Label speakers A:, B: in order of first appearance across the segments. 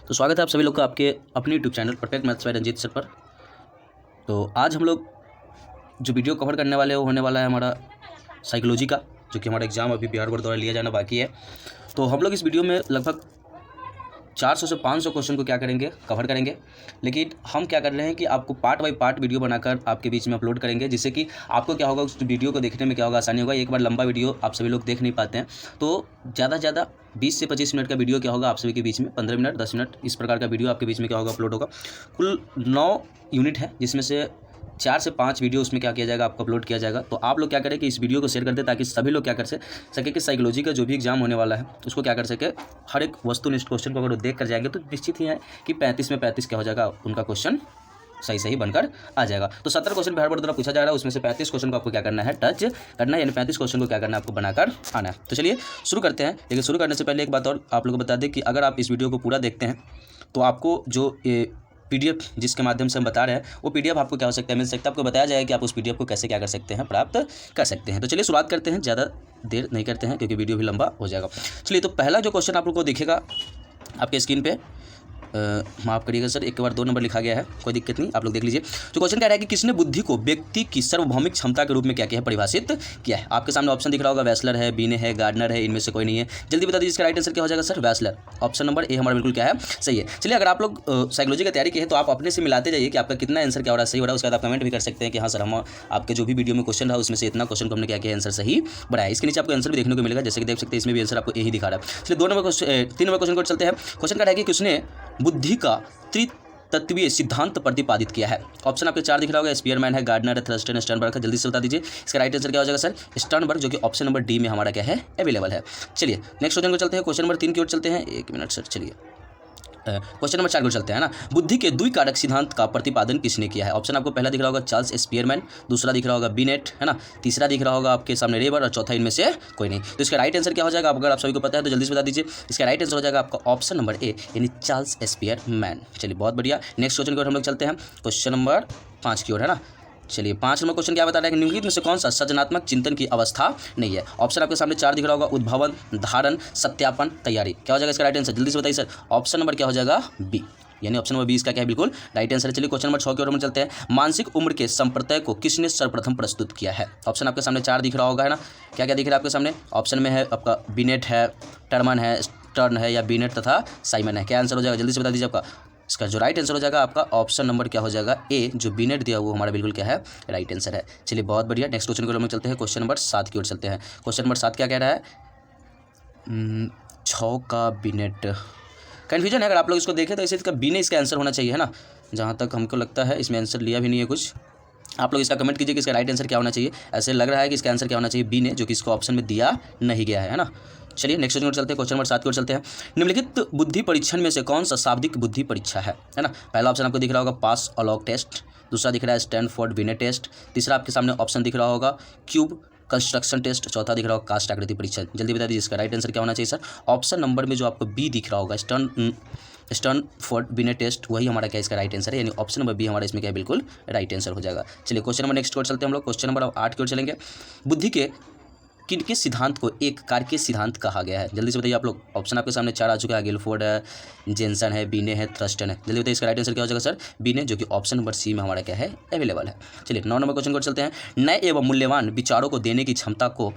A: तो स्वागत है आप सभी लोग का आपके अपने YouTube channel perfect maths by Ranjeet sir पर। तो आज हम लोग जो वीडियो कवर करने वाले हैं वो होने वाला है हमारा साइकोलॉजी का, जो कि हमारा एग्जाम अभी बिहार बोर्ड द्वारा लिया जाना बाकी है। तो हम लोग इस वीडियो में लगभग 400 से 500 क्वेश्चन को क्या करेंगे, कवर करेंगे। लेकिन हम क्या कर रहे हैं कि आपको पार्ट बाय पार्ट वीडियो बनाकर आपके बीच में अपलोड करेंगे, जिससे कि आपको क्या होगा, उस वीडियो को देखने में क्या होगा, आसानी होगा। एक बार लंबा वीडियो आप सभी लोग देख नहीं पाते हैं, तो ज़्यादा से ज़्यादा 20 से 25 मिनट का वीडियो क्या होगा आप सभी के बीच में 15 मिनट 10 मिनट इस प्रकार का वीडियो आपके बीच में क्या होगा, अपलोड होगा। कुल 9 यूनिट है, जिसमें से 4 से 5 वीडियो उसमें क्या किया जाएगा, आपको अपलोड किया जाएगा। तो आप लोग क्या करें कि इस वीडियो को शेयर कर दें, ताकि सभी लोग क्या कर सके कि साइकोलॉजी का जो भी एग्जाम होने वाला है उसको क्या कर सके, हर एक वस्तुनिष्ठ क्वेश्चन को अगर वो देख कर जाएंगे तो निश्चित ही है कि 35 में 35 क्या हो जाएगा, उनका क्वेश्चन सही बनकर आ जाएगा। तो 70 क्वेश्चन बिहार बोर्ड द्वारा पूछा जा रहा है, उसमें से 35 क्वेश्चन को आपको क्या करना है, टच करना है, यानी 35 क्वेश्चन को क्या करना है, आपको बनाकर आना है। तो चलिए शुरू करते हैं। लेकिन शुरू करने से पहले एक बात और आप लोगों को बता दें कि अगर आप इस वीडियो को पूरा देखते हैं तो आपको जो PDF जिसके माध्यम से हम बता रहे हैं वो PDF आपको क्या हो सकता है, मिल सकता है। आपको बताया जाएगा कि आप उस PDF को कैसे क्या कर सकते हैं, प्राप्त कर सकते हैं। तो चलिए शुरुआत करते हैं, ज़्यादा देर नहीं करते हैं क्योंकि वीडियो भी लंबा हो जाएगा। चलिए, तो पहला जो क्वेश्चन आप लोग को दिखेगा आपके स्क्रीन पे, माफ़ करिएगा सर, एक बार 2 नंबर लिखा गया है, कोई दिक्कत नहीं, आप लोग देख लीजिए। तो क्वेश्चन कह रहा है कि किसने बुद्धि को व्यक्ति की सार्वभौमिक क्षमता के रूप में क्या किया है, परिभाषित किया है। आपके सामने ऑप्शन दिख रहा होगा, वेस्लर है, बीने है, गार्डनर है, इनमें से कोई नहीं है। जल्दी बता दीजिए इसका राइट आंसर क्या हो जाएगा sir, Wechsler. Option number A हमारा बिल्कुल क्या है, सही है। चलिए, अगर आप लोग साइकोलॉजी की तैयारी की है तो आप अपने से मिलाते जाइए कि आपका कितना आंसर क्या हो रहा है, सही हो रहा है। उसके बाद आप कमेंट भी कर सकते हैं कि हाँ सर, हम आपके जो भी वीडियो में क्वेश्चन रहा उसमें से इतना क्वेश्चन को हमने क्या किया, आंसर सही बनाया। इसके नीचे आपको आंसर भी देखने को मिलेगा, जैसे कि देख सकते हैं इसमें भी आंसर आपको यही दिखा रहा है। चलिए 3 नंबर क्वेश्चन को चलते हैं। क्वेश्चन का है कि किसने बुद्धि का त्रितत्वीय सिद्धांत प्रतिपादित किया है। ऑप्शन आपके 4 दिख रहा होगा, स्पीयरमैन है, गार्डनर है, थर्स्टन, स्टर्नबर्ग है। जल्दी से बता दीजिए इसका राइट आंसर क्या हो जाएगा सर, स्टर्नबर्ग, जो कि ऑप्शन नंबर डी में हमारा क्या है, अवेलेबल है। चलिए नेक्स्ट क्वेश्चन को चलते हैं, क्वेश्चन नंबर 3 की ओर चलते हैं। 1 मिनट सर, चलिए क्वेश्चन नंबर 4 को चलते हैं ना। बुद्धि के द्विकारक सिद्धांत का प्रतिपादन किसने किया है। ऑप्शन आपको पहला दिख रहा होगा चार्ल्स स्पीयरमैन, दूसरा दिख रहा होगा बीनेट, है ना, तीसरा दिख रहा होगा आपके सामने रेबर, और चौथा इनमें से कोई नहीं। तो इसका राइट आंसर क्या हो जाएगा, अगर आप सभी को पता है तो जल्दी से बता दीजिए। इसका राइट आंसर हो जाएगा आपका ऑप्शन नंबर ए, यानी चार्ल्स स्पीयरमैन। चलिए बहुत बढ़िया, नेक्स्ट क्वेश्चन की ओर हम लोग चलते हैं, क्वेश्चन नंबर 5 की ओर, है ना। चलिए 5 नंबर क्वेश्चन क्या बता रहा है कि निम्नलिखित में से कौन सा सृजनात्मक चिंतन की अवस्था नहीं है। ऑप्शन आपके सामने 4 दिख रहा होगा, उद्भावन, धारण, सत्यापन, तैयारी। क्या हो जाएगा इसका राइट आंसर, जल्दी से बताइए सर। ऑप्शन नंबर क्या हो जाएगा, बी, यानी ऑप्शन नंबर 20 का क्या है, बिल्कुल राइट आंसर है। चलिए क्वेश्चन नंबर 6 की ओर हम चलते हैं। मानसिक उम्र के संप्रत्यय को किसने सर्वप्रथम प्रस्तुत किया है। ऑप्शन आपके सामने 4 दिख रहा होगा, है ना। क्या क्या दिख रहा है आपके सामने, ऑप्शन में है आपका बीनेट है, टर्मन है, स्टर्न है, या बीनेट तथा साइमन है। क्या आंसर हो जाएगा, जल्दी से बता दीजिए। आपका इसका जो राइट आंसर हो जाएगा आपका ऑप्शन नंबर क्या हो जाएगा, ए, जो बीनेट दिया वो हमारा बिल्कुल क्या है, राइट आंसर है। चलिए बहुत बढ़िया, नेक्स्ट क्वेश्चन की ओर हम चलते हैं, क्वेश्चन नंबर 7 की ओर चलते हैं। क्वेश्चन नंबर 7 क्या कह रहा है, 6 का बीनेट, कन्फ्यूजन है। अगर आप लोग इसको देखें तो इसे इसका बी ने इसका आंसर होना चाहिए, है ना, जहाँ तक हमको लगता है। इसमें आंसर लिया भी नहीं है कुछ, आप लोग इसका कमेंट कीजिए कि इसका राइट आंसर क्या होना चाहिए। ऐसे लग रहा है कि इसका आंसर क्या होना चाहिए, बी ने, जो कि इसको ऑप्शन में दिया नहीं गया है ना। चलिए नेक्स्ट क्वेश्चन चलते हैं, क्वेश्चन नंबर 7 की ओर चलते हैं। निम्नलिखित बुद्धि परीक्षण में से कौन सा शाब्दिक बुद्धि परीक्षा है ना। पहला ऑप्शन आपको दिख रहा होगा पास अलॉग टेस्ट, दूसरा दिख रहा है स्टैनफोर्ड बिनेट टेस्ट, तीसरा आपके सामने ऑप्शन दिख रहा होगा क्यूब कंस्ट्रक्शन टेस्ट, चौथा दिख रहा होगा कास्ट आकृति परीक्षण। जल्दी बता दीजिए इसका राइट आंसर क्या होना चाहिए सर। ऑप्शन नंबर में जो आपको बी दिख रहा होगा, स्टर्नफोर्ड बिनेट टेस्ट, वही हमारा क्या इसका राइट आंसर है, यानी ऑप्शन नंबर बी हमारा इसमें क्या बिल्कुल राइट आंसर हो जाएगा। चलिए क्वेश्चन नंबर नेक्स्ट की ओर चलते हैं हम लोग, क्वेश्चन नंबर 8 की ओर चलेंगे। बुद्धि के किनके सिद्धांत को एक कार्य सिद्धांत कहा गया है। जल्दी से बताइए आप लोग। ऑप्शन आपके सामने 4 आ चुका है, गिलफोर्ड है, जेनसन है, बीने है, थ्रस्टन है। जल्दी बताइए इसका राइट आंसर क्या हो जाएगा सर, बीने, जो कि ऑप्शन नंबर सी में हमारा क्या है, अवेलेबल है। चलिए 9 नंबर क्वेश्चन को चलते हैं। नए एवं मूल्यवान विचारों को देने की क्षमता को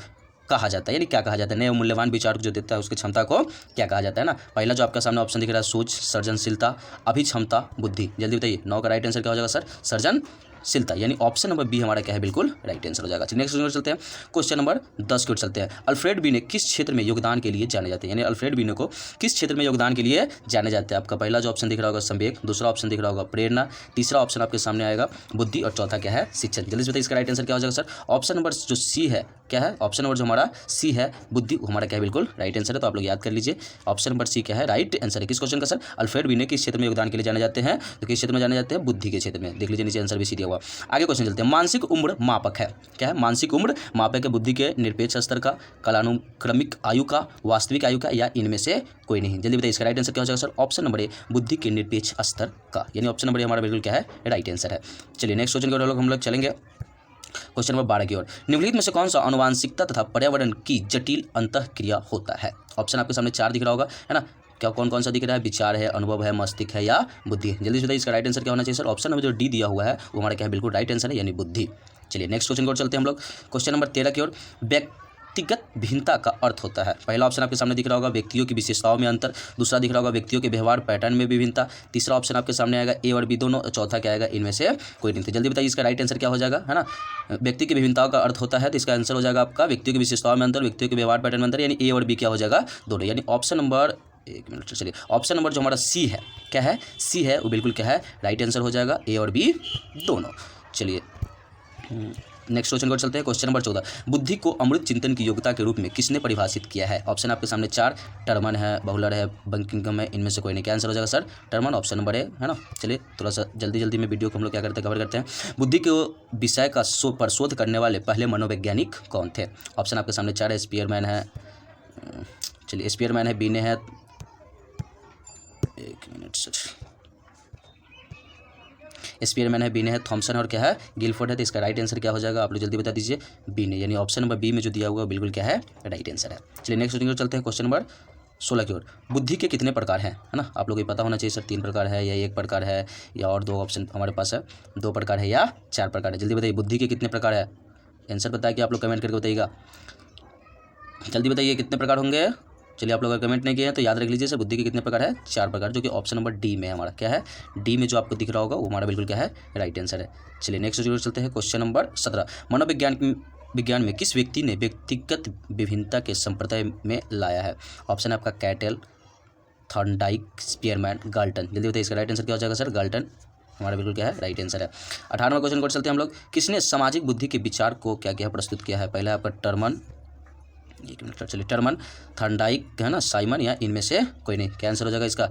A: कहा जाता है, यानी क्या कहा जाता है, नए मूल्यवान विचार जो देता है उसकी क्षमता को क्या कहा जाता है ना। पहला जो आपका सामने ऑप्शन दिख रहा है सोच, सृजनशीलता, अभिक्षमता, बुद्धि। जल्दी बताइए 9 का राइट आंसर क्या हो जाएगा सर, सृजनशीलता, यानी ऑप्शन नंबर बी हमारा क्या है, बिल्कुल राइट आंसर हो जाएगा। नेक्स्ट क्वेश्चन चलते हैं, क्वेश्चन नंबर 10 की ओर चलते हैं। अल्फ्रेड बीने किस क्षेत्र में योगदान के लिए जाने जाते हैं, यानी अल्फ्रेड बीने को किस क्षेत्र में योगदान के लिए जाने जाते हैं। आपका पहला जो ऑप्शन दिख रहा होगा संवेग, दूसरा ऑप्शन दिख रहा होगा प्रेरणा, तीसरा ऑप्शन आपके सामने आएगा बुद्धि, और चौथा क्या है, शिक्षण। जल्दी से बताइए इसका राइट आंसर क्या हो जाएगा सर। ऑप्शन नंबर जो सी है, क्या है, ऑप्शन नंबर जो हमारा सी है बुद्धि, वो हमारा क्या है, बिल्कुल राइट आंसर है। तो आप लोग याद कर लीजिए, ऑप्शन नंबर सी क्या है, राइट आंसर है। किस क्वेश्चन का सर, अल्फ्रेड बीने किस क्षेत्र में योगदान के लिए जाने जाते हैं, तो किस क्षेत्र में जाने जाते हैं, बुद्धि के क्षेत्र में। देख लीजिए नीचे आंसर भी सी दिया हुआ। आगे क्वेश्चन चलते हैं। मानसिक उम्र मापक है, क्या है, मानसिक उम्र मापक है बुद्धि के निरपेक्ष स्तर का, कालानुक्रमिक आयु का, वास्तविक आयु का, या इनमें से कोई नहीं। जल्दी बताइए इसका राइट आंसर क्या हो जाएगा सर। ऑप्शन नंबर ए, बुद्धि के निरपेक्ष स्तर का, यानी ऑप्शन नंबर ए हमारा बिल्कुल क्या है, राइट आंसर है। चलिए नेक्स्ट क्वेश्चन की ओर हम लोग चलेंगे, क्वेश्चन नंबर 12 की ओर। निम्नलिखित में से कौन सा आनुवांशिकता तथा पर्यावरण की जटिल अंतःक्रिया होता है। ऑप्शन आपके सामने 4 दिख रहा होगा, है ना। क्या कौन कौन सा दिख रहा है? विचार है, अनुभव है, मस्तिष्क है या बुद्धि है? जल्दी से बताइए इसका राइट आंसर क्या होना चाहिए सर? ऑप्शन नंबर जो डी दिया हुआ है वो हमारा क्या है? बिल्कुल राइट आंसर है, यानी बुद्धि। चलिए नेक्स्ट क्वेश्चन की ओर चलते हैं हम लोग। क्वेश्चन नंबर 13 की ओर। व्यक्तिगत भिन्नता का अर्थ होता है। पहला ऑप्शन आपके सामने दिख रहा होगा व्यक्तियों की विशेषताओं में अंतर, दूसरा दिख रहा होगा व्यक्तियों के व्यवहार पैटर्न में विभिन्नता, तीसरा ऑप्शन आपके सामने आएगा ए और बी दोनों, चौथा क्या आएगा? इनमें से कोई नहीं। जल्दी बताइए इसका राइट आंसर क्या हो जाएगा, है ना? व्यक्ति की विभिन्नताओं का अर्थ होता है तो इसका आंसर हो जाएगा आपका व्यक्तियों की विशेषताओं में अंतर, व्यक्तियों के व्यवहार पैटर्न में अंतर, यानी ए और बी क्या हो जाएगा? दोनों, यानी ऑप्शन नंबर, एक मिनट चलिए, ऑप्शन नंबर जो हमारा सी है, क्या है? सी है, वो बिल्कुल क्या है? राइट आंसर हो जाएगा, ए और बी दोनों। चलिए नेक्स्ट क्वेश्चन को चलते हैं। Question number 14। बुद्धि को अमृत चिंतन की योग्यता के रूप में किसने परिभाषित किया है? ऑप्शन आपके सामने 4, टर्मन है, बहुलर है, बंकिंघम है, इनमें से कोई नहीं। क्या आंसर हो जाएगा sir? Terman, option number A, है ना? चलिए थोड़ा सा जल्दी में वीडियो को हम लोग क्या करते हैं? कवर करते हैं। बुद्धि के विषय का पर शोध करने वाले पहले मनोवैज्ञानिक कौन थे? ऑप्शन आपके सामने 4 है, स्पीयरमैन है, चलिए स्पीयरमैन है, बीने है, एक मिनट सर, स्पीयरमैन है, बीने है, थॉमसन और क्या है? गिलफोर्ड है। तो इसका राइट आंसर क्या हो जाएगा? आप लोग जल्दी बता दीजिए। बीने, यानी ऑप्शन नंबर बी में जो दिया हुआ बिल्कुल क्या है? राइट आंसर है। चलिए नेक्स्ट क्वेश्चन चलते हैं। क्वेश्चन नंबर 16 की ओर। बुद्धि के कितने प्रकार हैं, है ना? आप लोग को पता होना चाहिए सर, 3 प्रकार है या 1 प्रकार है या और 2 ऑप्शन हमारे पास है, 2 प्रकार है या 4 प्रकार है? जल्दी बताइए बुद्धि के कितने प्रकार है? आंसर बताइए, आप लोग कमेंट करके बताइएगा, जल्दी बताइए कितने प्रकार होंगे। चलिए आप लोग अगर कमेंट नहीं किए हैं तो याद रख लीजिए सर, बुद्धि के कितने प्रकार है? 4 प्रकार, जो कि ऑप्शन नंबर डी में हमारा क्या है? डी में जो आपको दिख रहा होगा वो हमारा बिल्कुल क्या है? राइट आंसर है। चलिए नेक्स्ट जरूर चलते हैं। Question number 17। मनोविज्ञान में किस व्यक्ति ने व्यक्तिगत विभिन्नता के संप्रदाय में लाया है? ऑप्शन आपका कैटेल, थॉर्नडाइक, स्पीयरमैन, गाल्टन। जल्दी बताइए इसका राइट आंसर क्या हो जाएगा सर? गाल्टन हमारा बिल्कुल क्या है? राइट आंसर है। 18वां क्वेश्चन को चलते हैं हम लोग। किसने सामाजिक बुद्धि के विचार को क्या क्या प्रस्तुत किया है? पहला आपका टर्मन, एक मिनट चलिए, टर्मन, थॉर्नडाइक है ना, साइमन, या इनमें से कोई नहीं। क्या आंसर हो जाएगा इसका?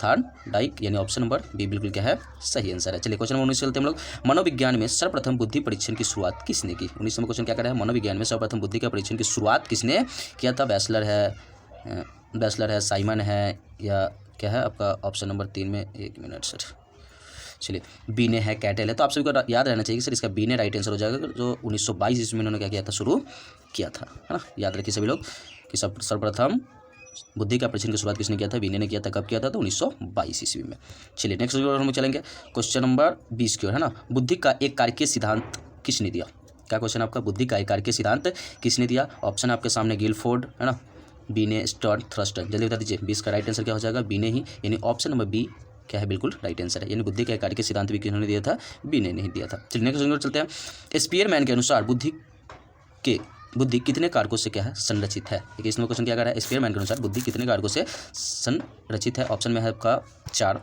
A: थॉर्नडाइक, यानी ऑप्शन नंबर बी बिल्कुल क्या है? सही आंसर है। चलिए क्वेश्चन नंबर 19 चलते हैं हम लोग। मनोविज्ञान में सर्वप्रथम बुद्धि परीक्षण की शुरुआत किसने की? 19वां क्वेश्चन क्या कर रहा है? मनोविज्ञान में सर्वप्रथम बुद्धि का परीक्षण की शुरुआत किसने किया था? बैचलर है, साइमन है, या क्या है आपका? ऑप्शन नंबर 3 में, एक मिनट सर, चलिए बीने है, कैटेल है। तो आप सभी को याद रहना चाहिए सर, इसका बीने राइट आंसर हो जाएगा, जो 1922 ईस्वी में उन्होंने क्या किया था? शुरू किया था, है ना? याद रखिए सभी लोग कि सर्वप्रथम बुद्धि का परीक्षण की शुरुआत किसने किया था? बीने ने किया था। कब किया था? तो 1922 ईस्वी में। चलिए नेक्स्ट हम चलेंगे क्वेश्चन नंबर 20 की ओर, है ना? बुद्धि का एक कारकीय सिद्धांत किसने दिया? क्या क्वेश्चन आपका? बुद्धि का एक कारकीय सिद्धांत किसने दिया? ऑप्शन आपके सामने गिलफोर्ड, है ना, बीने, स्टर्न, थ्रस्टन। जल्दी बता दीजिए 20 का राइट आंसर क्या हो जाएगा? बीने ही, यानी ऑप्शन नंबर बी क्या है? बिल्कुल राइट आंसर है। यानी बुद्धि के कार्य के सिद्धांत भी किन्होंने दिया था? बीने नहीं दिया था। चलिए नेक्स्ट क्वेश्चन चलते हैं। स्पीयरमैन के अनुसार बुद्धि कितने कारकों से क्या है? संरचित है। देखिए इसमें क्वेश्चन क्या कर रहा है? स्पीयरमैन के अनुसार बुद्धि कितने कारकों से संरचित है? ऑप्शन में है आपका 4,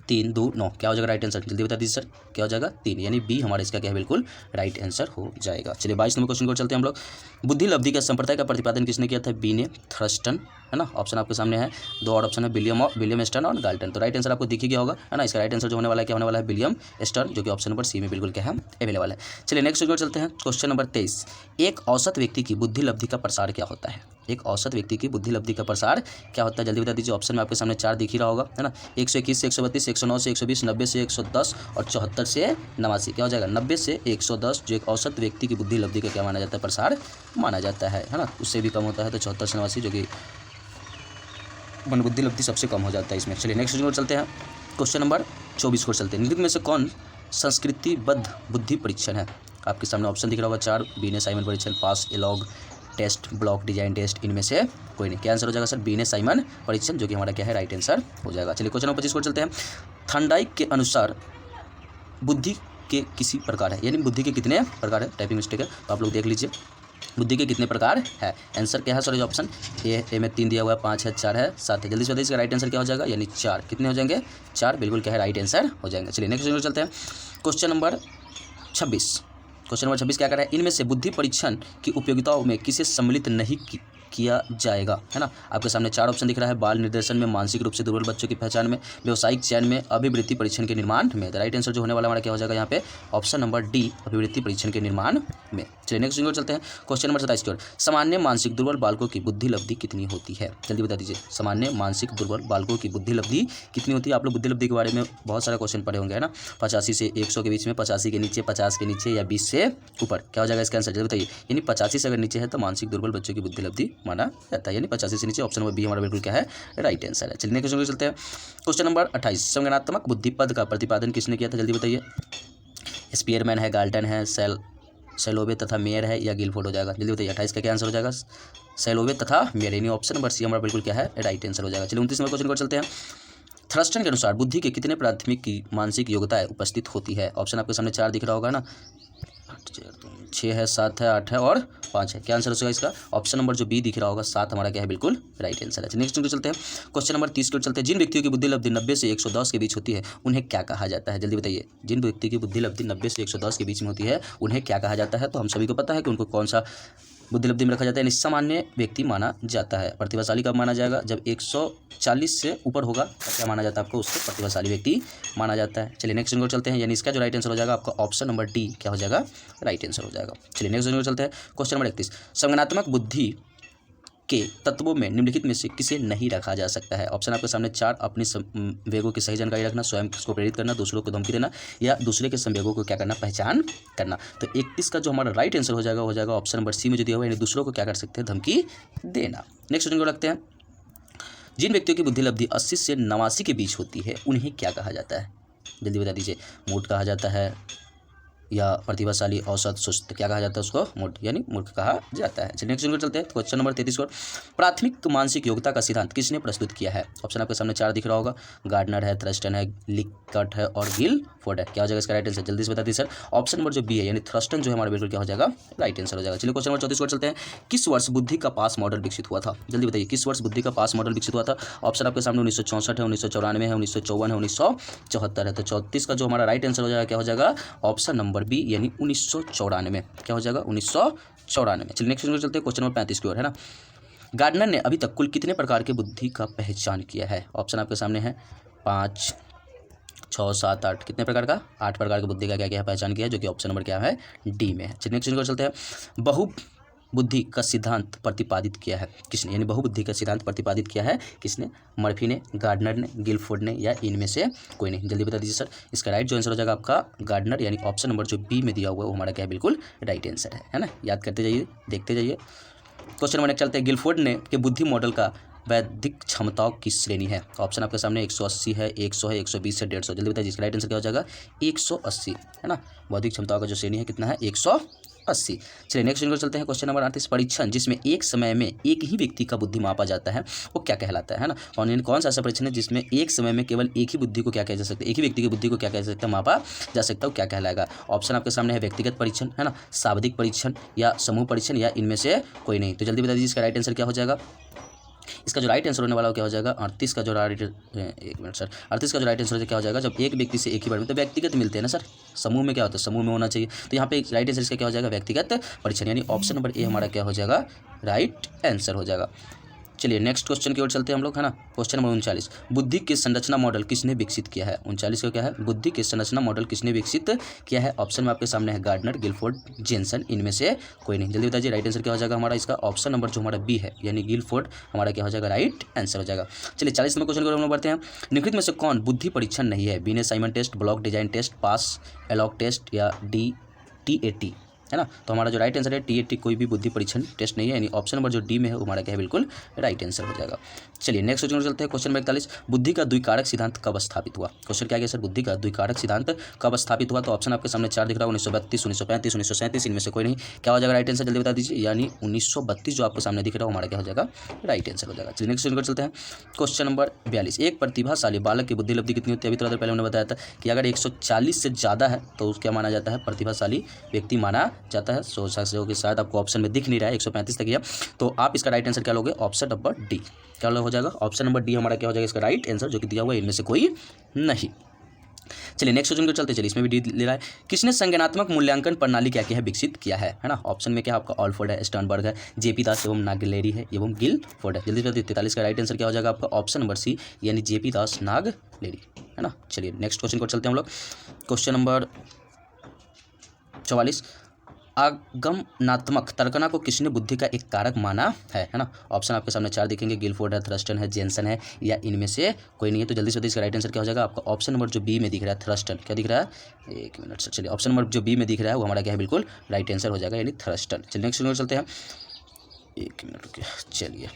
A: 3, 2, 9। क्या हो जाएगा राइट आंसर? जल्दी बता दीजिए सर, क्या हो जाएगा? 3, यानी बी हमारा इसका क्या है? बिल्कुल राइट आंसर हो जाएगा। चलिए 22 नंबर क्वेश्चन को चलते हैं हम लोग। बुद्धि लब्धि का संप्रदाय का प्रतिपादन किसने किया था? बीने, थ्रस्टन, है ना? ऑप्शन आपके सामने है, 2 और ऑप्शन है, विलियम स्टर्न और गाल्टन। तो राइट आंसर आपको दिख ही गया होगा, है ना? इसका राइट आंसर जो होने वाला है क्या होने वाला है? विलियम स्टर्न, जो कि ऑप्शन नंबर सी में बिल्कुल क्या है? अवेलेबल है। चलिए नेक्स्ट क्वेश्चन चलते हैं। Question number 23। एक औसत व्यक्ति की बुद्धि लब्धि का प्रसार क्या होता है? एक औसत व्यक्ति की बुद्धि लब्धि का प्रसार क्या होता है? जल्दी बता दीजिए। ऑप्शन में आपके सामने 4 दिख ही रहा होगा, है ना? 121 से 132, 109 से 120, 90 से 110 और 74 से 89। क्या हो जाएगा? 90 से 110 जो एक औसत व्यक्ति की बुद्धि लब्धि का क्या माना जाता है? प्रसार माना जाता है ना? उससे भी कम होता है तो 74 से 89, जो कि बुद्धि लब्धि सबसे कम हो जाता है इसमें। चलिए नेक्स्ट क्वेश्चन चलते हैं। क्वेश्चन नंबर 24 को चलते हैं। निम्नलिखित में से कौन संस्कृतिबद्ध बुद्धि परीक्षण है? आपके सामने ऑप्शन दिख रहा होगा 4, बीने साइमन परीक्षण, pass, along test, block design test, इनमें से कोई नहीं। क्या आंसर हो जाएगा सर? बीने साइमन परीक्षण, जो कि हमारा क्या है? राइट आंसर हो जाएगा। चलिए क्वेश्चन नंबर 25 को चलते हैं। थॉर्नडाइक के अनुसार बुद्धि के किसी प्रकार है, यानी बुद्धि के कितने प्रकार है? टाइपिंग मिस्टेक है तो आप लोग देख लीजिए। बुद्धि के कितने प्रकार है? आंसर क्या है सर? ऑप्शन ए में 3 दिया हुआ है, 5 है, 4 है, 7 है। जल्दी से बताइए इसका राइट आंसर क्या हो जाएगा? यानी 4। कितने हो जाएंगे? 4 बिल्कुल क्या है? राइट आंसर हो जाएंगे। चलिए नेक्स्ट क्वेश्चन चलते हैं। Question number 26। क्वेश्चन नंबर 26 क्या कर रहा है? इनमें से बुद्धि परीक्षण की उपयोगिताओं में किसे सम्मिलित नहीं किया जाएगा, है ना? आपके सामने 4 ऑप्शन दिख रहा है। बाल निर्देशन में, मानसिक रूप से दुर्बल बच्चों की पहचान में, व्यवसायिक चयन में, अभिवृत्ति परीक्षण के निर्माण में। राइट आंसर जो होने वाला हमारा क्या हो जाएगा यहाँ पे? ऑप्शन नंबर डी, अभिवृत्ति परीक्षण के निर्माण में। चलिए नेक्स्ट क्वेश्चन चलते हैं। क्वेश्चन नंबर 27 की ओर। सामान्य मानसिक दुर्बल बालकों की बुद्धि लब्धि कितनी होती है? जल्दी बता दीजिए। सामान्य मानसिक दुर्बल बालकों की बुद्धि लब्धि कितनी होती है? आप लोग बुद्धि लब्धि के बारे में बहुत सारा क्वेश्चन पढ़े होंगे, है ना। 85 से 100 के बीच में, 85 के नीचे, 50 के नीचे या 20 से ऊपर, क्या हो जाएगा इसका आंसर? जल्दी बताइए। यानी 85 से अगर नीचे है तो मानसिक दुर्बल बच्चों की बुद्धि लब्धि माना जाता है, यानी 85 से नीचे। ऑप्शन नंबर बी हमारा बिल्कुल क्या है? राइट आंसर है। चलिए नेक्स्ट क्वेश्चन चलते हैं। Question number 28। संज्ञानात्मक बुद्धि पद का प्रतिपादन किसने किया था? जल्दी बताइए। स्पीयरमैन है, गाल्टन है, सेलोवे तथा मेयर है या गिलफोर्ड हो जाएगा? जल्दी बताइए। 28 का क्या आंसर हो जाएगा? सेलोवे तथा मेयर, यानी ऑप्शन नंबर सी हमारा बिल्कुल क्या है? राइट आंसर हो जाएगा। चलिए 29 नंबर क्वेश्चन को चलते हैं। थ्रस्टन के अनुसार बुद्धि के कितने प्राथमिक की मानसिक योग्यताएं उपस्थित होती है? ऑप्शन आपके सामने 4 दिख रहा होगा ना। 6 है, 7 है, 8 है और 5 है। क्या आंसर होगा इसका? ऑप्शन नंबर जो बी दिख रहा होगा 7 हमारा क्या है? बिल्कुल राइट आंसर है। नेक्स्ट चलते हैं। क्वेश्चन नंबर 30 को चलते हैं। जिन व्यक्तियों की बुद्धि लब्धि 90 से 110 के बीच होती है उन्हें क्या कहा जाता है? जल्दी बताइए। जिन व्यक्ति की बुद्धि लब्धि 90 से 110 के बीच में होती है उन्हें क्या कहा जाता है? तो हम सभी को पता है कि उनको कौन सा बुद्धि लब्धि में रखा जाता है, सामान्य व्यक्ति माना जाता है। प्रतिभाशाली कब माना जाएगा? जब 140 से ऊपर होगा तब क्या माना जाता है आपको? उसको प्रतिभाशाली व्यक्ति माना जाता है। चलिए नेक्स्ट को चलते हैं। यानी इसका जो राइट आंसर हो जाएगा आपका ऑप्शन नंबर डी क्या हो जाएगा? राइट आंसर हो जाएगा। चलिए नेक्स्ट को चलते हैं। Question number 31। संज्ञानात्मक बुद्धि के तत्वों में निम्नलिखित में से किसे नहीं रखा जा सकता है? ऑप्शन आपके सामने 4। अपनी संवेगों की सही जानकारी रखना, स्वयं को प्रेरित करना, दूसरों को धमकी देना या दूसरे के संवेगों को क्या करना? पहचान करना। तो 31 का जो हमारा राइट आंसर हो जाएगा ऑप्शन नंबर सी में जो दिया हुआ है, यानी दूसरों को क्या कर सकते हैं? धमकी देना। नेक्स्ट क्वेश्चन को रखते हैं। जिन व्यक्तियों की बुद्धि लब्धि 80 से 89 के बीच होती है उन्हें क्या कहा जाता है? जल्दी बता दीजिए। मूर्ख कहा जाता है या प्रतिभाशाली, औसत, सुस्त, क्या कहा जाता है उसको? मूर्ख, यानी मूर्ख कहा जाता है। चलिए नेक्स्ट क्वेश्चन चलते हैं। क्वेश्चन नंबर 33 को। प्राथमिक मानसिक योग्यता का सिद्धांत किसने प्रस्तुत किया है? ऑप्शन आपके सामने 4 दिख रहा होगा। गार्डनर है, थ्रस्टन है, लिकट है और गिलफोर्ड है। क्या हो जाएगा इसका राइट आंसर? जल्दी से बता दीजिए सर। ऑप्शन नंबर जो बी है, यानी थ्रस्टन जो है हमारा बिल्कुल क्या हो जाएगा? राइट आंसर हो जाएगा। चलिए क्वेश्चन नंबर 34 को चलते हैं। किस वर्ष बुद्धि का पास मॉडल विकसित हुआ था? जल्दी बताइए। किस वर्ष बुद्धि का पास मॉडल विकसित हुआ था? ऑप्शन आपके सामने 1964 है, 1994 है, 1954 है, 1974 है। तो 34 का जो हमारा राइट आंसर हो जाएगा क्या हो जाएगा? ऑप्शन नंबर बी, यानी 1994। क्या हो जाएगा? 1994। चलिए नेक्स्ट चलते हैं। क्वेश्चन नंबर 35 की ओर, है ना। गार्डनर ने अभी तक कुल कितने प्रकार के बुद्धि का पहचान किया है? ऑप्शन आपके सामने है 5, 6, 7, 8। कितने प्रकार का? 8 प्रकार की बुद्धि का क्या क्या पहचान किया है, जो कि ऑप्शन नंबर क्या है? डी में है। चलिए नेक्स्ट को चलते हैं। बहुबुद्धि का सिद्धांत प्रतिपादित किया है किसने? यानी बहुबुद्धि का सिद्धांत प्रतिपादित किया है किसने? मर्फी ने, गार्डनर ने, गिलफोर्ड ने या इनमें से कोई नहीं? जल्दी बता दीजिए सर। इसका राइट जो आंसर हो जाएगा आपका गार्डनर, यानी ऑप्शन नंबर जो बी में दिया हुआ है वो हमारा क्या है? बिल्कुल राइट आंसर है ना। याद करते जाइए, देखते जाइए। क्वेश्चन नंबर 1 चलते हैं। गिलफोर्ड ने के बुद्धि मॉडल का वैधिक क्षमताओं की श्रेणी है? ऑप्शन आपके सामने 180 है, 100 है, 120 है, 150। जल्दी बताइए जिसका राइट आंसर क्या हो जाएगा? 180, है ना। बौद्धिक क्षमताओं का जो श्रेणी है कितना है? 180। चलिए नेक्स्ट को चलते हैं। Question number 38। परीक्षण जिसमें एक समय में एक ही व्यक्ति का बुद्धि मापा जाता है वो क्या कहलाता है ना। कौन सा ऐसा परीक्षण है जिसमें एक समय में केवल एक ही बुद्धि को क्या कहा जा सकता है? एक ही व्यक्ति की बुद्धि को क्या कह सकते हैं? मापा जा सकता है, वो क्या कहलाएगा? ऑप्शन आपके सामने है व्यक्तिगत परीक्षण, है ना, शाब्दिक परीक्षण या समूह परीक्षण या इनमें से कोई नहीं? तो जल्दी बता दीजिए इसका राइट आंसर क्या हो जाएगा? इसका जो राइट आंसर होने वाला क्या हो जाएगा? 38 का जो राइट, एक मिनट सर, 38 का जो राइट आंसर क्या हो जाएगा? जब एक व्यक्ति से एक ही बार में, तो व्यक्तिगत मिलते हैं ना सर। समूह में क्या होता है? समूह में होना चाहिए। तो यहाँ पे राइट आंसर इसका क्या हो जाएगा? व्यक्तिगत परीक्षण, यानी ऑप्शन नंबर ए हमारा क्या हो जाएगा? राइट आंसर हो जाएगा। चलिए नेक्स्ट क्वेश्चन की ओर चलते हैं हम लोग, है ना। Question number 39। बुद्धि के संरचना मॉडल किसने विकसित किया है? 39 का क्या है? बुद्धि के संरचना मॉडल किसने विकसित किया है? ऑप्शन में आपके सामने है गार्डनर, गिलफोर्ड, जेनसन, इनमें से कोई नहीं? जल्दी बताइए राइट आंसर क्या हो जाएगा हमारा? इसका ऑप्शन नंबर जो हमारा बी है, यानी गिलफोर्ड हमारा क्या हो जाएगा? राइट आंसर हो जाएगा। चलिए 40 नंबर क्वेश्चन को हम लोग बढ़ते हैं। निम्नलिखित में से कौन बुद्धि परीक्षण नहीं है? Binet Simon test, block design test, pass along test या TAT, है ना। तो हमारा जो राइट आंसर है TAT कोई भी बुद्धि परीक्षण टेस्ट नहीं है, यानी ऑप्शन नंबर जो डी में है वो हमारा क्या है? बिल्कुल राइट आंसर हो जाएगा। चलिए नेक्स्ट क्वेश्चन चलते हैं। Question number 41। बुद्धि का द्विकारक सिद्धांत कब स्थापित हुआ? क्वेश्चन क्या है सर? बुद्धि का द्विकारक सिद्धांत कब स्थापित हुआ? तो ऑप्शन आपके सामने 4 दिख रहा है। 1932, 1935, 1937, इनमें से कोई नहीं? क्या हो जाएगा राइट आंसर? जल्दी बता दीजिए। यानी 1932 जो आपको सामने दिख रहा है हमारा क्या हो जाएगा? राइट आंसर हो जाएगा। चलिए नेक्स्ट क्वेश्चन चलते हैं। Question number 42। एक प्रतिभाशाली बालक की बुद्धि लब्धि कितनी होती है? अभी थोड़ा देर पहले हमने बताया था कि अगर 140 से ज़्यादा है तो क्या माना जाता है? प्रतिभाशाली व्यक्ति माना जाता है। सोच सकते हो कि शायद आपको ऑप्शन में दिख नहीं रहा है, 135 तक ही है, तो आप इसका राइट आंसर क्या लोगे? Option number D. क्या हो जाएगा? ऑप्शन नंबर डी हमारा क्या हो जाएगा इसका राइट आंसर, जो कि दिया हुआ है इनमें से कोई नहीं। चलिए नेक्स्ट क्वेश्चन को चलते। चलिए इसमें भी डी ले रहा है। किसने संज्ञानात्मक मूल्यांकन प्रणाली क्या किया है? विकसित किया है ना। ऑप्शन में क्या आपका ऑलफोर्ड है, स्टर्नबर्ग है, JP दास एवं नागलेरी है एवं गिलफोर्ड है। जल्दी से 43 का राइट आंसर क्या हो जाएगा आपका? ऑप्शन नंबर सी, यानी JP दास नागलेरी, है ना। चलिए नेक्स्ट क्वेश्चन को चलते हैं हम लोग। Question number 44। आगमनात्मक तर्कना को किसने बुद्धि का एक कारक माना है ना। ऑप्शन आपके सामने 4 दिखेंगे, गिलफोर्ड है, थ्रस्टन है, जेनसन है, या इनमें से कोई नहीं है। तो जल्दी से इसका राइट आंसर क्या हो जाएगा आपका ऑप्शन नंबर जो बी में दिख रहा है, थ्रस्टन। क्या दिख रहा है, एक मिनट से, चलिए ऑप्शन नंबर जो बी में दिख रहा है वो हमारा क्या है, बिल्कुल राइट आंसर हो जाएगा, यानी थ्रस्टन। चलिए नेक्स्ट नंबर चलते हैं, एक मिनट रुकिए। चलिए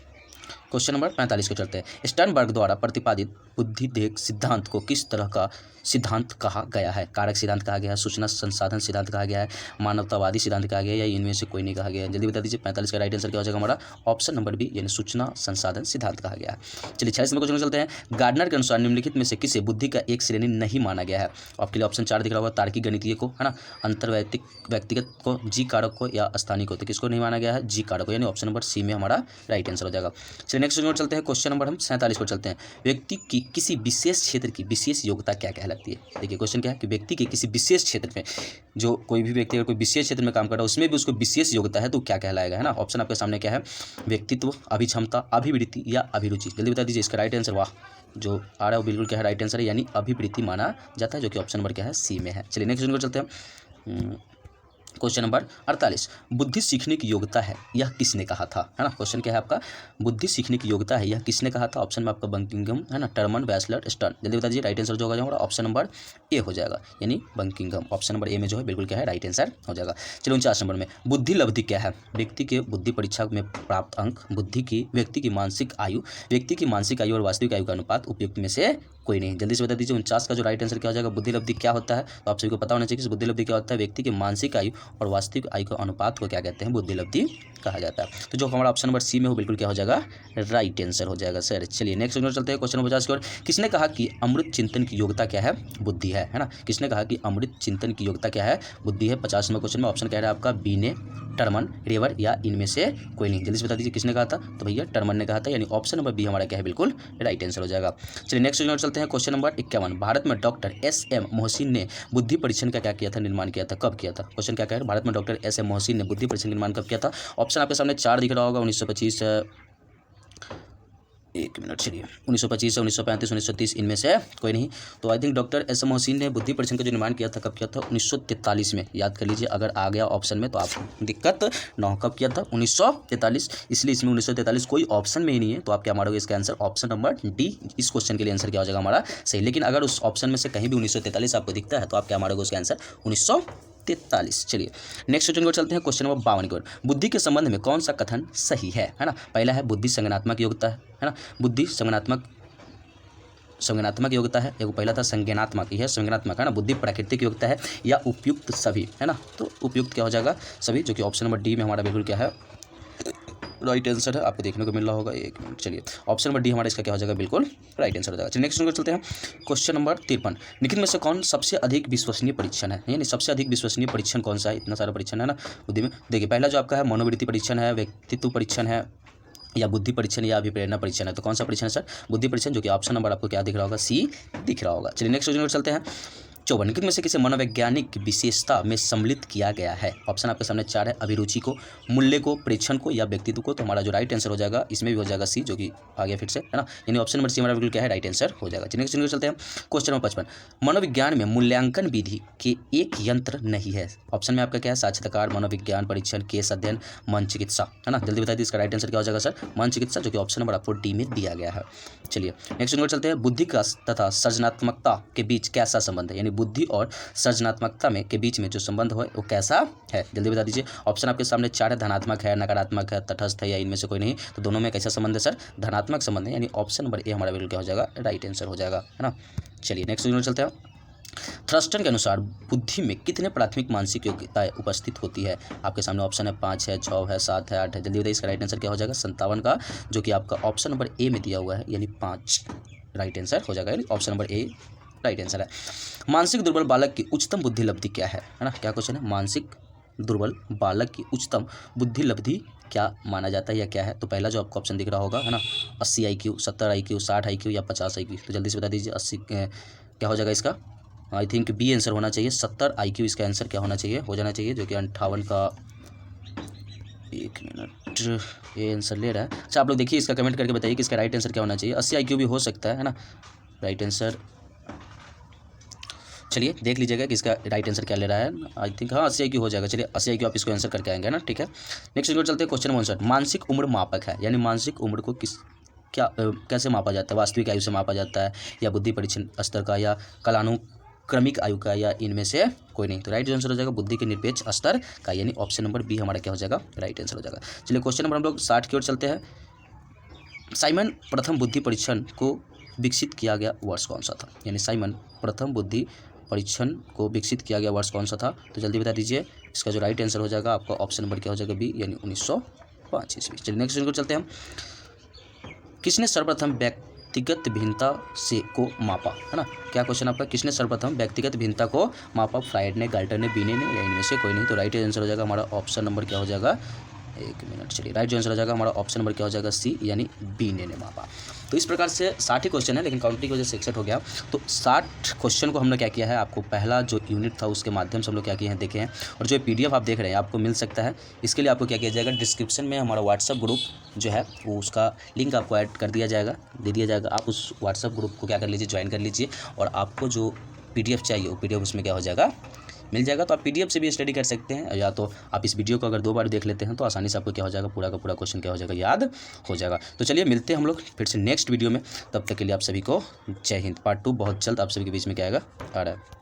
A: क्वेश्चन नंबर 45 को चलते हैं। स्टर्नबर्ग द्वारा प्रतिपादित बुद्धिदेह सिद्धांत को किस तरह का सिद्धांत कहा गया है। कारक सिद्धांत कहा गया है, सूचना संसाधन सिद्धांत कहा गया है, मानवतावादी सिद्धांत कहा गया है, या इनमें से कोई नहीं कहा गया है। जल्दी बता दीजिए 45 का राइट आंसर क्या हो जाएगा हमारा ऑप्शन नंबर बी, यानी सूचना संसाधन सिद्धांत कहा गया है। चलिए 46 नंबर क्वेश्चन चलते हैं। गार्डनर के अनुसार निम्नलिखित में से किसे बुद्धि का एक श्रेणी नहीं माना गया है। आपके लिए ऑप्शन 4 दिख रहा होगा, तार्किक गणितीय को, है ना, अंतर्वैयक्तिक व्यक्तिगत को, जी कारक को, या स्थानीय को। तो किसको नहीं माना गया है, जी कारक को, यानी ऑप्शन नंबर सी में हमारा राइट आंसर हो जाएगा। चलिए नेक्स्ट क्वेश्चन चलते हैं, क्वेश्चन नंबर हम 47 पर चलते हैं। व्यक्ति की किसी विशेष क्षेत्र की विशेष योग्यता क्या कहलाती है। देखिए क्वेश्चन क्या है कि व्यक्ति के किसी विशेष क्षेत्र में, जो कोई भी व्यक्ति अगर कोई विशेष क्षेत्र में काम कर रहा है उसमें भी उसको विशेष योग्यता है तो क्या कहलाएगा, है ना। ऑप्शन आपके सामने क्या है, व्यक्तित्व, अभिक्षमता, अभिवृत्ति, या अभिरुचि। जल्दी बता दीजिए इसका राइट आंसर। वाह, जो आ रहा है वो बिल्कुल क्या है, राइट आंसर है, यानी अभिवृत्ति माना जाता है, जो कि ऑप्शन नंबर क्या है, सी में है। चलिए नेक्स्ट क्वेश्चन को चलते हैं, क्वेश्चन नंबर 48। बुद्धि सीखने की योग्यता है, यह किसने कहा था, है ना। क्वेश्चन क्या है आपका, बुद्धि सीखने की योग्यता है, यह किसने कहा था। ऑप्शन में आपका बंकिंघम, है ना, टर्मन, वैसलर, स्टर्न। जल्दी बता दीजिए राइट आंसर जो होगा हमारा ऑप्शन नंबर ए हो जाएगा, यानी बंकिंघम। ऑप्शन नंबर ए में जो है बिल्कुल क्या है, राइट आंसर हो जाएगा। चलिए 49 नंबर में, बुद्धि लब्धि क्या है। व्यक्ति के बुद्धि परीक्षा में प्राप्त अंक, बुद्धि की, व्यक्ति की मानसिक आयु, व्यक्ति की मानसिक आयु और वास्तविक आयु का अनुपात, उपयुक्त में से कोई नहीं। जल्दी से बता दीजिए 49 का जो राइट आंसर क्या हो जाएगा, बुद्धि लब्धि क्या होता है। तो आप सभी को पता होना चाहिए कि बुद्धि लब्धि क्या होता है, व्यक्ति की मानसिक आयु और वास्तविक आयु के अनुपात को क्या कहते हैं, बुद्धि लब्धि कहा जाता है। तो जो हमारा ऑप्शन नंबर सी में हो बिल्कुल क्या हो जाएगा, राइट आंसर हो जाएगा सर। चलिए नेक्स्ट क्वेश्चन चलते हैं, क्वेश्चन नंबर 50 की ओर। किसने कहा कि अमृत चिंतन की योग्यता क्या है, बुद्धि है ना। किसने कहा कि अमृत चिंतन की योग्यता क्या है, बुद्धि है। 50 नंबर क्वेश्चन में ऑप्शन कह रहा है आपका बी ने, टर्मन, रेवर, या इनमें से कोई नहीं। जल्दी से बता दीजिए किसने कहा था, तो भैया टर्मन ने कहा था, यानी ऑप्शन नंबर बी हमारा क्या है, बिल्कुल राइट आंसर हो जाएगा। चलिए नेक्स्ट क्वेश्चन चलते हैं, क्वेश्चन नंबर 51। भारत में डॉक्टर एस.एम. मोहसिन ने बुद्धि परीक्षण का क्या किया था, निर्माण किया था, कब किया था। क्वेश्चन क्या कह रहा है, भारत में डॉक्टर एस.एम. मोहसिन ने बुद्धि परीक्षण निर्माण कब किया था। ऑप्शन आपके सामने 4 दिख रहा होगा, 1925, एक मिनट, चलिए 1925 से 1935, 1930, इनमें से कोई नहीं। तो I think doctor S M Mohsin ने बुद्धि परीक्षण का जो निर्माण किया था, कब किया था, 1943 में। याद कर लीजिए, अगर आ गया ऑप्शन में तो आप दिक्कत ना हो। कब किया था, 1943, इसलिए इसमें 1943 कोई ऑप्शन में ही नहीं है, तो आप क्या मारोगे इसका आंसर ऑप्शन नंबर डी। इस क्वेश्चन के लिए आंसर क्या हो जाएगा हमारा सही। लेकिन अगर उस ऑप्शन में से कहीं भी 1943 आपको दिखता है तो आप क्या मारोगे उसका आंसर 1943। चलिए नेक्स्ट क्वेश्चन को चलते हैं, क्वेश्चन नंबर 52 की ओर। बुद्धि के संबंध में कौन सा कथन सही है ना। पहला है बुद्धि संज्ञानात्मक योग्यता है ना, बुद्धि संज्ञानात्मक योग्यता है। एक पहला था संज्ञानात्मक, यह संज्ञानात्मक है ना। बुद्धि प्राकृतिक योग्यता है या उपयुक्त सभी, है ना। तो उपयुक्त क्या हो जाएगा, सभी, जो कि ऑप्शन नंबर डी में हमारा बिल्कुल क्या है, राइट आंसर है। आपको देखने को मिल रहा होगा, एक मिनट, चलिए ऑप्शन नंबर डी हमारा इसका क्या हो जाएगा, बिल्कुल राइट आंसर हो जाएगा। चलिए नेक्स्ट क्वेश्चन चलते हैं, क्वेश्चन नंबर 53। निम्न में से कौन सबसे अधिक विश्वसनीय परीक्षण है, यानी सबसे अधिक विश्वसनीय परीक्षण कौन सा है। इतना सारा परीक्षण है ना बुद्धि में। देखिए पहला जो आपका है मनोवृत्ति परीक्षण है, व्यक्तित्व परीक्षण है, या बुद्धि परीक्षण, या अभिप्रेरणा परीक्षण है। तो कौन सा परीक्षण है सर, बुद्धि परीक्षण, जो कि ऑप्शन नंबर आपको क्या दिख रहा होगा, सी दिख रहा होगा। चलिए नेक्स्ट क्वेश्चन चलते हैं, 54। निम्न में से किसी मनोवैज्ञानिक विशेषता में सम्मिलित किया गया है। ऑप्शन आपके सामने 4 है, अभिरुचि को, मूल्य को, प्रेक्षण को, या व्यक्तित्व को। तो हमारा जो राइट आंसर हो जाएगा इसमें भी हो जाएगा सी, जो कि आ गया फिर से, है ना, यानी ऑप्शन नंबर सी हमारा बिल्कुल क्या है, राइट आंसर हो जाएगा। नेक्स्ट क्वेश्चन चलते हैं, क्वेश्चन नंबर 55। मनोविज्ञान में मूल्यांकन विधि के एक यंत्र नहीं है। ऑप्शन में आपका क्या है, साक्षात्कार, मनोविज्ञान परीक्षण, केस अध्ययन, मन चिकित्सा, है ना। जल्दी बता दीजिए इसका राइट आंसर क्या हो जाएगा सर, मन चिकित्सा, जो कि ऑप्शन नंबर आपको डी में दिया गया है। चलिए नेक्स्ट क्वेश्चन चलते हैं, बुद्धि का तथा सृजनात्मकता के बीच कैसा संबंध है, यानी बुद्धि और सृजनात्मकता में के बीच में जो संबंध है वो कैसा है। जल्दी बता दीजिए। ऑप्शन आपके सामने 4 है, धनात्मक है, नकारात्मक है, तटस्थ है, या इनमें से कोई नहीं। तो दोनों में कैसा संबंध है सर, धनात्मक संबंध है, यानी ऑप्शन नंबर ए हमारा बिल्कुल क्या हो जाएगा, राइट आंसर हो जाएगा, है ना। चलिए नेक्स्ट क्वेश्चन चलते हैं, थ्रस्टन के अनुसार बुद्धि में कितने प्राथमिक मानसिक योग्यताएं उपस्थित होती है। आपके सामने ऑप्शन है 5 है, 6 है, 7 है, 8 है। जल्दी बताइए इसका राइट आंसर क्या हो जाएगा, 57 का, जो कि आपका ऑप्शन नंबर ए में दिया हुआ है, यानी 5 राइट आंसर हो जाएगा, यानी option number A right answer है। मानसिक दुर्बल बालक की उच्चतम बुद्धि लब्धि क्या है ना। क्या क्वेश्चन है, मानसिक दुर्बल बालक की उच्चतम बुद्धि लब्धि क्या माना जाता है या क्या है। तो पहला जो आपको ऑप्शन दिख रहा होगा, है ना, 80 IQ, 70 IQ, 60 IQ, या 50 IQ। तो जल्दी से बता दीजिए 80 क्या हो जाएगा इसका, आई थिंक बी आंसर होना चाहिए, 70 IQ इसका आंसर क्या होना चाहिए, हो जाना चाहिए, जो कि 58 का, एक मिनट, ये आंसर ले रहा है। अच्छा आप लोग देखिए इसका कमेंट करके बताइए कि इसका राइट आंसर क्या होना चाहिए। 80 IQ भी हो सकता है ना, राइट आंसर। चलिए देख लीजिएगा कि इसका राइट आंसर क्या ले रहा है। आई थिंक हाँ 80 IQ हो जाएगा। चलिए 80 IQ आप इसको आंसर करके आएंगे ना, ठीक है। नेक्स्ट की ओर चलते हैं। क्वेश्चन नंबर 59, मानसिक उम्र मापक है, यानी मानसिक उम्र को कैसे मापा जाता है? वास्तविक आयु से मापा जाता है, या बुद्धि परीक्षण स्तर का, या कालानुक्रमिक आयु का, या इनमें से कोई नहीं। तो राइट आंसर हो जाएगा बुद्धि के निरपेक्ष स्तर का, यानी ऑप्शन नंबर बी हमारा क्या हो जाएगा, राइट आंसर हो जाएगा। चलिए क्वेश्चन नंबर हम लोग 60 की ओर चलते हैं। साइमन प्रथम बुद्धि परीक्षण को विकसित किया गया वर्ष कौन सा था? यानी साइमन प्रथम बुद्धि परीक्षण को विकसित किया गया वर्ष कौन सा था? तो जल्दी बता दीजिए। इसका जो राइट आंसर हो जाएगा आपका ऑप्शन नंबर क्या हो जाएगा, बी, यानी 1905 ईस्वी। चलिए नेक्स्ट को चलते हैं हम। किसने सर्वप्रथम व्यक्तिगत भिन्नता से को मापा, है ना? क्या क्वेश्चन आपका, किसने सर्वप्रथम व्यक्तिगत भिन्नता को मापा? फ्राइड ने, गाल्टर ने, बीने ने, या इनमें से कोई नहीं। तो राइट आंसर हो जाएगा हमारा ऑप्शन नंबर क्या हो जाएगा, एक मिनट, चलिए राइट आंसर हो जाएगा हमारा ऑप्शन नंबर क्या हो जाएगा, सी, यानी बी ने मापा। तो इस प्रकार से 60 ही क्वेश्चन है, लेकिन काउंटिंग की वजह से 61 हो गया। तो 60 क्वेश्चन को हमने क्या किया है, आपको पहला जो यूनिट था उसके माध्यम से हम लोग क्या किए हैं, देखे हैं। और जो PDF आप देख रहे हैं आपको मिल सकता है। इसके लिए आपको क्या किया जाएगा, डिस्क्रिप्शन में हमारा व्हाट्सअप ग्रुप जो है वो उसका लिंक आपको ऐड कर दिया जाएगा, दे दिया जाएगा। आप उस व्हाट्सअप ग्रुप को क्या कर लीजिए, ज्वाइन कर लीजिए, और आपको जो PDF चाहिए वो PDF उसमें क्या हो जाएगा, मिल जाएगा। तो आप PDF से भी स्टडी कर सकते हैं, या तो आप इस वीडियो को अगर 2 बार देख लेते हैं तो आसानी से आपको क्या हो जाएगा, पूरा का पूरा क्वेश्चन क्या हो जाएगा, याद हो जाएगा। तो चलिए मिलते हैं हम लोग फिर से नेक्स्ट वीडियो में। तब तक के लिए आप सभी को जय हिंद। पार्ट 2 बहुत जल्द आप सभी के बीच में क्या आएगा, आ रहा है।